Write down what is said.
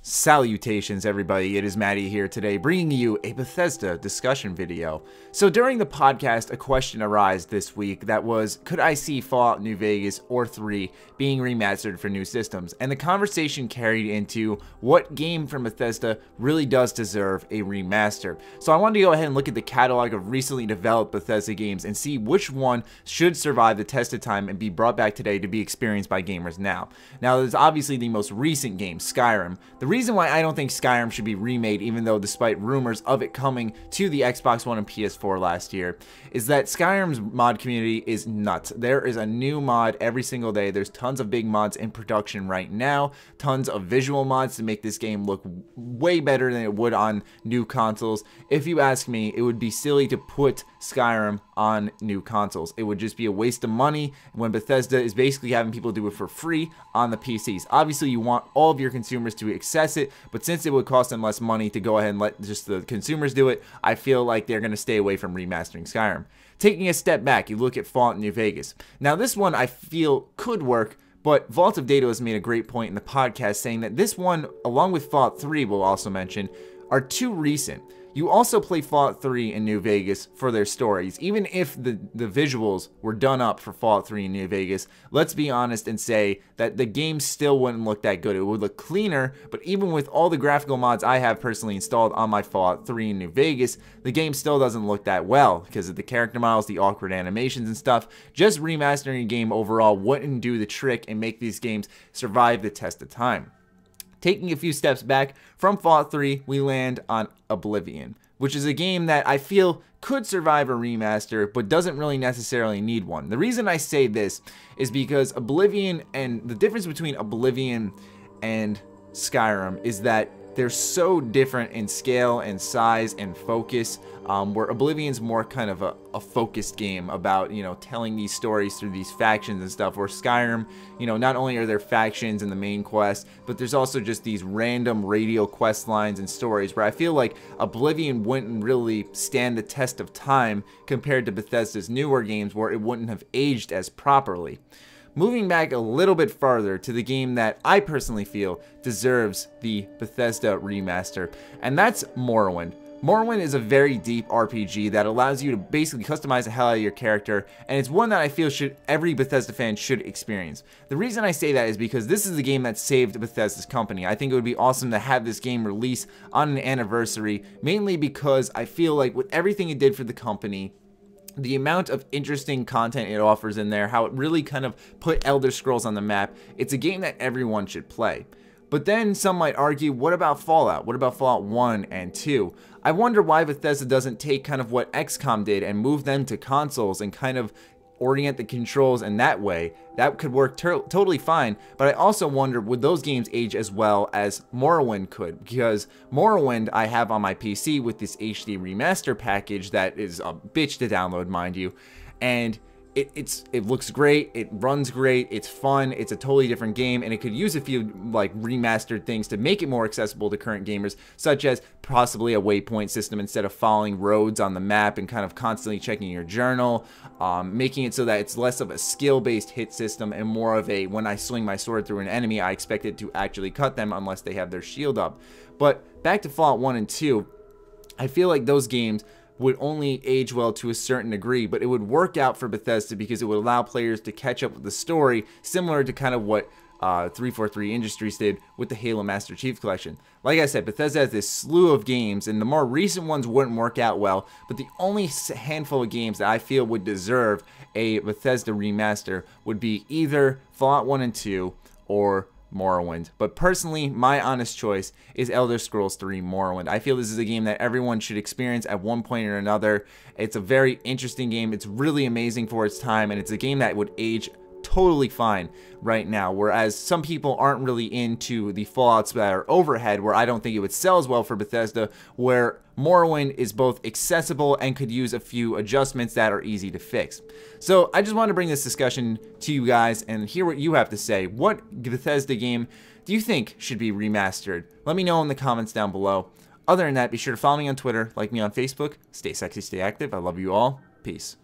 Salutations everybody, it is Maddie here today bringing you a Bethesda discussion video. So during the podcast a question arose this week that was, could I see Fallout New Vegas or 3 being remastered for new systems? And the conversation carried into what game from Bethesda really does deserve a remaster. So I wanted to go ahead and look at the catalog of recently developed Bethesda games and see which one should survive the test of time and be brought back today to be experienced by gamers now. Now there's obviously the most recent game, Skyrim. The reason why I don't think Skyrim should be remade, even though despite rumors of it coming to the Xbox One and PS4 last year, is that Skyrim's mod community is nuts. There is a new mod every single day. There's tons of big mods in production right now, tons of visual mods to make this game look way better than it would on new consoles. If you ask me, it would be silly to put Skyrim on new consoles. It would just be a waste of money when Bethesda is basically having people do it for free on the PCs. Obviously, you want all of your consumers to access it, but since it would cost them less money to go ahead and let just the consumers do it, I feel like they're going to stay away from remastering Skyrim. Taking a step back, you look at Fallout New Vegas. Now, this one I feel could work, but Vault of Data has made a great point in the podcast saying that this one, along with Fallout 3, we'll also mention, are too recent. You also play Fallout 3 in New Vegas for their stories. Even if the visuals were done up for Fallout 3 in New Vegas, let's be honest and say that the game still wouldn't look that good. It would look cleaner, but even with all the graphical mods I have personally installed on my Fallout 3 in New Vegas, the game still doesn't look that well because of the character models, the awkward animations and stuff. Just remastering a game overall wouldn't do the trick and make these games survive the test of time. Taking a few steps back from Fallout 3, we land on Oblivion, which is a game that I feel could survive a remaster, but doesn't really necessarily need one. The reason I say this is because Oblivion, and the difference between Oblivion and Skyrim is that they're so different in scale and size and focus, where Oblivion's more kind of a focused game about, telling these stories through these factions and stuff, where Skyrim, not only are there factions in the main quest, but there's also just these random radial quest lines and stories where I feel like Oblivion wouldn't really stand the test of time compared to Bethesda's newer games where it wouldn't have aged as properly. Moving back a little bit farther to the game that I personally feel deserves the Bethesda remaster, and that's Morrowind. Morrowind is a very deep RPG that allows you to basically customize the hell out of your character, and it's one that I feel every Bethesda fan should experience. The reason I say that is because this is the game that saved Bethesda's company. I think it would be awesome to have this game release on an anniversary, mainly because I feel like with everything it did for the company, the amount of interesting content it offers in there, how it really kind of put Elder Scrolls on the map, it's a game that everyone should play. But then some might argue, what about Fallout? What about Fallout 1 and 2? I wonder why Bethesda doesn't take kind of what XCOM did and move them to consoles and kind of orient the controls in that way. That could work totally fine, but I also wonder, would those games age as well as Morrowind could? Because Morrowind I have on my PC with this HD remaster package that is a bitch to download, mind you, and it looks great, it runs great, it's fun, it's a totally different game, and it could use a few like remastered things to make it more accessible to current gamers, such as possibly a waypoint system instead of following roads on the map and kind of constantly checking your journal, making it so that it's less of a skill-based hit system and more of a, when I swing my sword through an enemy, I expect it to actually cut them unless they have their shield up. But back to Fallout 1 and 2, I feel like those games would only age well to a certain degree, but it would work out for Bethesda because it would allow players to catch up with the story, similar to kind of what 343 Industries did with the Halo Master Chief Collection. Like I said, Bethesda has this slew of games, and the more recent ones wouldn't work out well, but the only handful of games that I feel would deserve a Bethesda remaster would be either Fallout 1 and 2 or Morrowind. But personally, my honest choice is Elder Scrolls 3 Morrowind. I feel this is a game that everyone should experience at one point or another. It's a very interesting game. It's really amazing for its time, and it's a game that would age totally fine right now, whereas some people aren't really into the Fallouts that are overhead, where I don't think it would sell as well for Bethesda, where Morrowind is both accessible and could use a few adjustments that are easy to fix. So I just want to bring this discussion to you guys and hear what you have to say. What Bethesda game do you think should be remastered? Let me know in the comments down below. Other than that, be sure to follow me on Twitter, like me on Facebook. Stay sexy, stay active. I love you all. Peace.